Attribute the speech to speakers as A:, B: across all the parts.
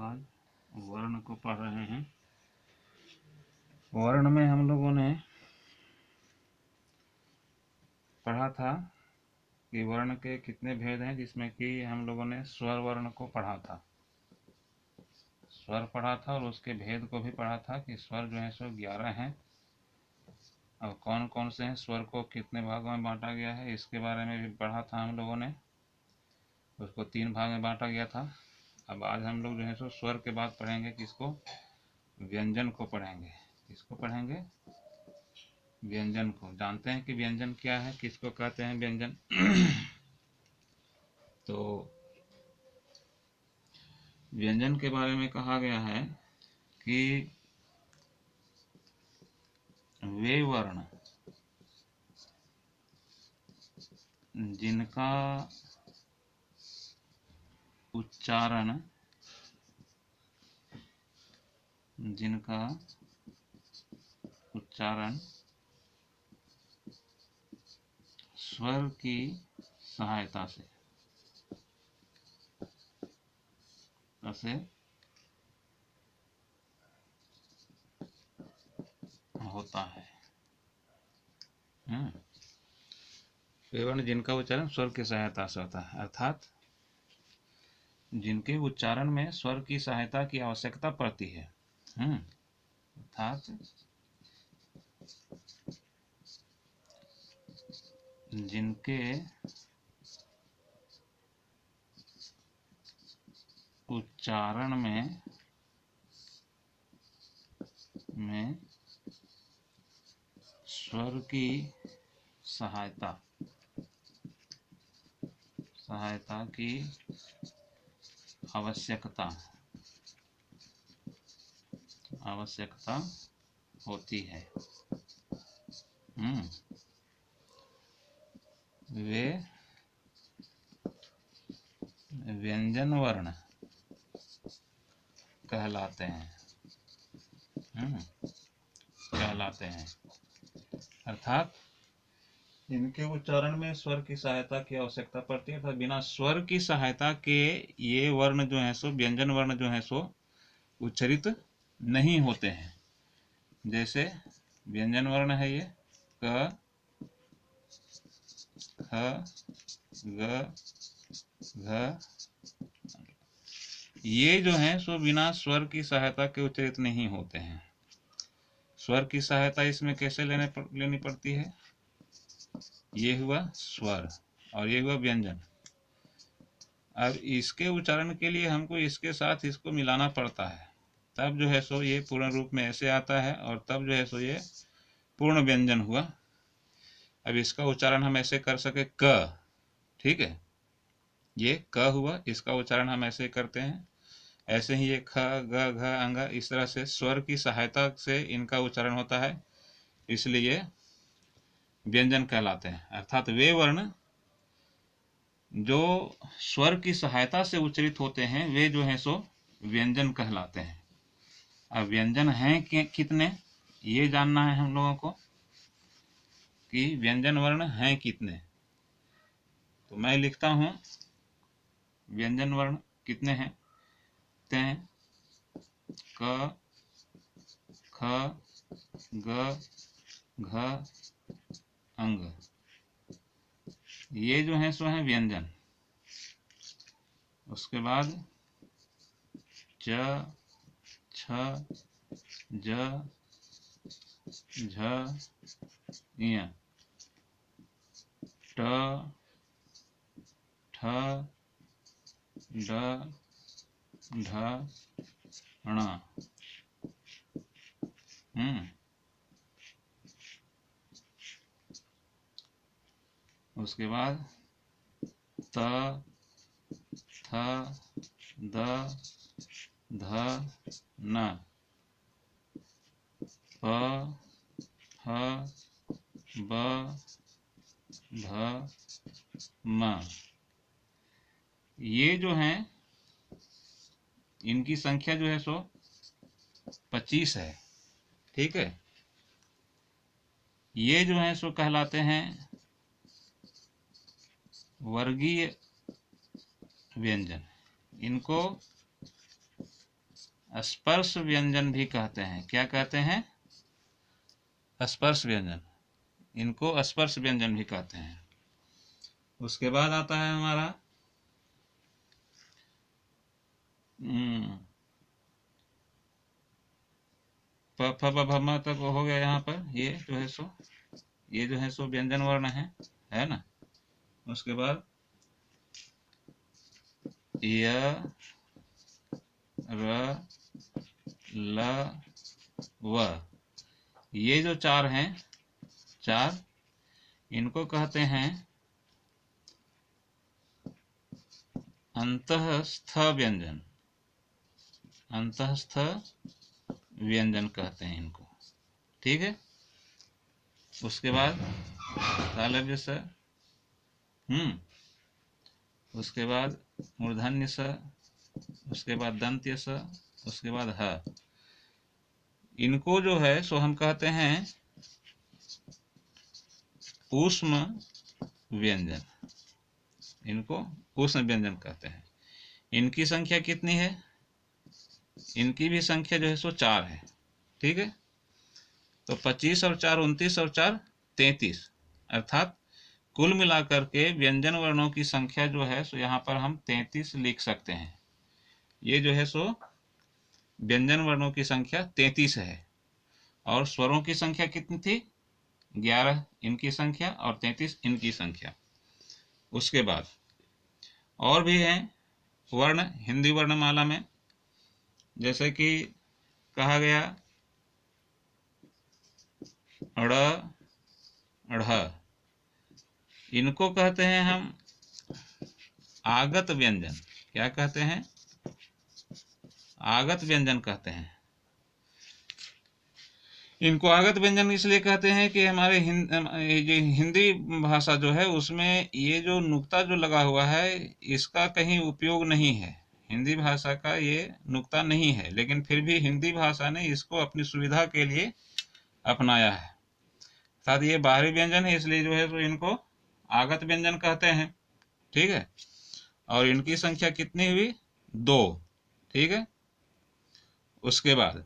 A: बाद वर्ण को पढ़ रहे हैं। वर्ण में हम लोगों ने पढ़ा था कि वर्ण के कितने भेद हैं, जिसमें कि हम लोगों ने स्वर वर्ण को पढ़ा था, स्वर पढ़ा था, और उसके भेद को भी पढ़ा था कि स्वर जो है सो 11 हैं। अब कौन कौन से हैं, स्वर को कितने भागों में बांटा गया है, इसके बारे में भी पढ़ा था हम लोगों ने। उसको 3 भाग में बांटा गया था। अब आज हम लोग जो है सो स्वर के बाद पढ़ेंगे किसको, व्यंजन को पढ़ेंगे। किसको पढ़ेंगे, व्यंजन को। जानते हैं कि व्यंजन क्या है, किसको कहते हैं व्यंजन। तो व्यंजन के बारे में कहा गया है कि वे वर्ण जिनका उच्चारण स्वर की सहायता से होता है। वे वर्ण जिनका उच्चारण स्वर की सहायता से होता है, अर्थात जिनके उच्चारण में स्वर की सहायता की आवश्यकता पड़ती है। अर्थात जिनके उच्चारण में स्वर की सहायता की आवश्यकता होती है, वे व्यंजन वर्ण कहलाते हैं। अर्थात इनके उच्चारण में स्वर की सहायता की आवश्यकता पड़ती है, अर्थात बिना स्वर की सहायता के ये वर्ण जो है सो, व्यंजन वर्ण जो है सो उच्चरित नहीं होते हैं। जैसे व्यंजन वर्ण है ये क, ख, ग, घ, ये जो है सो बिना स्वर की सहायता के उच्चरित नहीं होते हैं। स्वर की सहायता इसमें कैसे लेनी पड़ती है, ये हुआ स्वर और ये हुआ व्यंजन। अब इसके उच्चारण के लिए हमको इसके साथ इसको मिलाना पड़ता है, तब जो है सो ये पूर्ण रूप में ऐसे आता है, और तब जो है सो ये पूर्ण व्यंजन हुआ। अब इसका उच्चारण हम ऐसे कर सके क, ठीक है, ये क हुआ, इसका उच्चारण हम ऐसे करते हैं। ऐसे ही ये ख, ग, घ, अंग, इस तरह से स्वर की सहायता से इनका उच्चारण होता है, इसलिए व्यंजन कहलाते हैं। अर्थात वे वर्ण जो स्वर की सहायता से उच्चरित होते हैं वे जो हैं सो व्यंजन कहलाते हैं। अब व्यंजन हैं कितने, ये जानना है हम लोगों को कि व्यंजन वर्ण हैं कितने। तो मैं लिखता हूं व्यंजन वर्ण कितने हैं। तें, क, ख, ग, घ, अंग, ये जो है सो है व्यंजन। उसके बाद च, छ, ज, झ, ञ, ट, ठ, ड, ढ, ण। उसके बाद त, थ, द, ध, न, प, ह, ब, भ, म। ये जो हैं इनकी संख्या जो है सो 25 है, ठीक है। ये जो है सो कहलाते हैं वर्गीय व्यंजन। इनको स्पर्श व्यंजन भी कहते हैं। क्या कहते हैं? स्पर्श व्यंजन। इनको स्पर्श व्यंजन भी कहते हैं। उसके बाद आता है हमारा प फ ब भ म तक हो गया। यहाँ पर ये जो है सो व्यंजन वर्ण है ना। उसके बाद य, र, ल, व, ये जो चार हैं, चार, इनको कहते हैं अंतःस्थ व्यंजन। अंतःस्थ व्यंजन कहते हैं इनको। ठीक है। उसके बाद तालव्य स, उसके बाद मूर्धन्य स, उसके बाद दंत्य स, उसके बाद ह। इनको जो है सो हम कहते हैं ऊष्म व्यंजन। इनको ऊष्म व्यंजन कहते हैं। इनकी संख्या कितनी है? इनकी भी संख्या जो है सो 4 है। ठीक है। तो 25 और 4 29 और 4 33, अर्थात कुल मिलाकर के व्यंजन वर्णों की संख्या जो है सो यहाँ पर हम 33 लिख सकते हैं। ये जो है सो व्यंजन वर्णों की संख्या 33 है। और स्वरों की संख्या कितनी थी? 11 इनकी संख्या और 33 इनकी संख्या। उसके बाद और भी हैं वर्ण हिंदी वर्णमाला में, जैसे कि कहा गया अड़, अढ़, इनको कहते हैं हम आगत व्यंजन। क्या कहते हैं? आगत व्यंजन कहते हैं। इनको आगत व्यंजन इसलिए कहते हैं कि हमारे हिंदी भाषा जो है उसमें ये जो नुक्ता जो लगा हुआ है इसका कहीं उपयोग नहीं है। हिंदी भाषा का ये नुक्ता नहीं है, लेकिन फिर भी हिंदी भाषा ने इसको अपनी सुविधा के लिए अपनाया है। साथ ये बाहरी व्यंजन है, इसलिए जो है तो इनको आगत व्यंजन कहते हैं। ठीक है। और इनकी संख्या कितनी हुई? 2। ठीक है। उसके बाद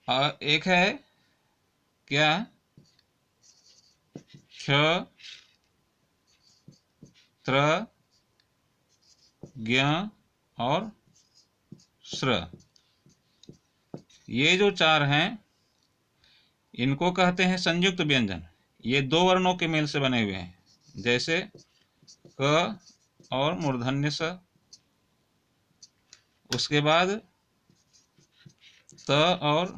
A: एक है क्या? क्ष, त्र, ज्ञ और श्र। ये जो 4 हैं इनको कहते हैं संयुक्त व्यंजन। ये 2 वर्णों के मेल से बने हुए हैं, जैसे क और मूर्धन्य स। उसके बाद त और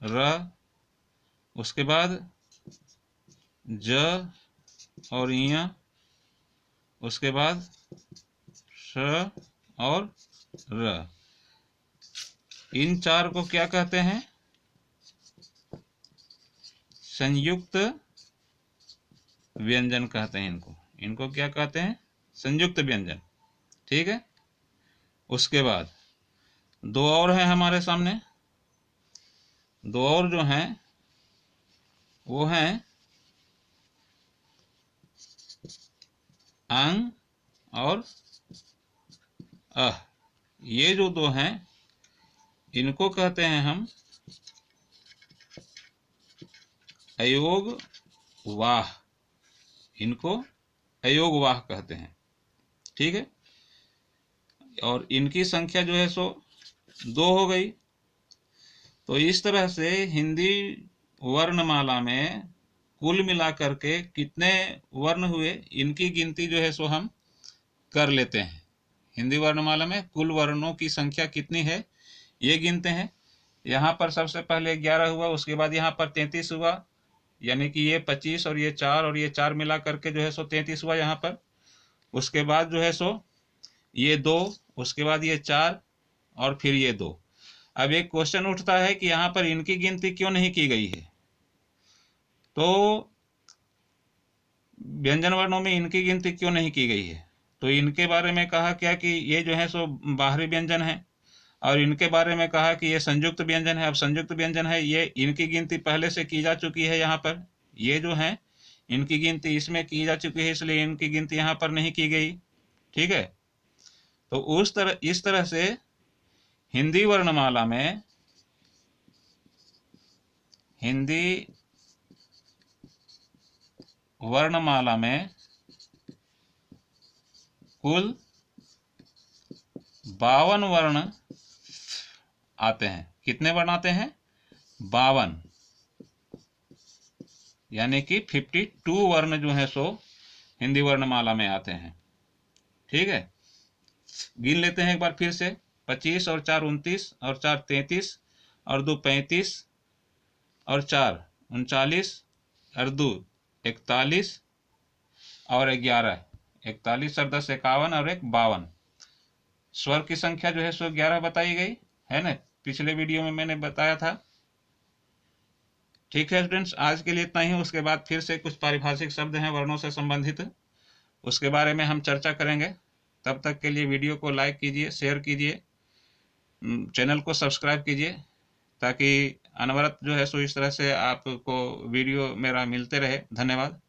A: र। उसके बाद ज और य। उसके बाद श और र। इन 4 को क्या कहते हैं? संयुक्त व्यंजन कहते हैं इनको क्या कहते हैं? संयुक्त व्यंजन। ठीक है। उसके बाद 2 और हैं हमारे सामने। 2 और जो हैं वो हैं अंग और अह। ये जो 2 हैं इनको कहते हैं हम अयोग वाह। इनको अयोग वाह कहते हैं। ठीक है। और इनकी संख्या जो है सो 2 हो गई। तो इस तरह से हिंदी वर्णमाला में कुल मिलाकर के कितने वर्ण हुए इनकी गिनती जो है सो हम कर लेते हैं। हिंदी वर्णमाला में कुल वर्णों की संख्या कितनी है ये गिनते हैं। यहाँ पर सबसे पहले 11 हुआ, उसके बाद यहाँ पर 33 हुआ, यानी कि ये 25 और ये 4 मिला करके जो है सो 33 हुआ यहाँ पर। उसके बाद जो है सो ये 2, उसके बाद ये 4 और फिर ये 2। अब एक क्वेश्चन उठता है कि यहाँ पर इनकी गिनती क्यों नहीं की गई है? तो व्यंजन वर्णों में इनकी गिनती क्यों नहीं की गई है? तो इनके बारे में कहा क्या कि ये जो है सो बाहरी व्यंजन है, और इनके बारे में कहा कि ये संयुक्त व्यंजन है। अब संयुक्त व्यंजन है, ये इनकी गिनती पहले से की जा चुकी है। यहाँ पर ये जो है इनकी गिनती इसमें की जा चुकी है, इसलिए इनकी गिनती यहाँ पर नहीं की गई। ठीक है। तो इस तरह से हिंदी वर्णमाला में कुल 52 वर्ण आते हैं। कितने वर्ण आते हैं? 52, यानी कि 52 वर्ण जो है सो हिंदी वर्णमाला में आते हैं। ठीक है, गिन लेते हैं एक बार फिर से। 25 और 4 29 और 4 33 और 2 35 और 4 39 और 2 41 और 11 41 और 10 51 और 1 52। स्वर की संख्या जो है सो 11 बताई गई है ना, पिछले वीडियो में मैंने बताया था। ठीक है स्टूडेंट्स, आज के लिए इतना ही। उसके बाद फिर से कुछ पारिभाषिक शब्द हैं वर्णों से संबंधित, उसके बारे में हम चर्चा करेंगे। तब तक के लिए वीडियो को लाइक कीजिए, शेयर कीजिए, चैनल को सब्सक्राइब कीजिए, ताकि अनवरत जो है सो इस तरह से आपको वीडियो मेरा मिलते रहे। धन्यवाद।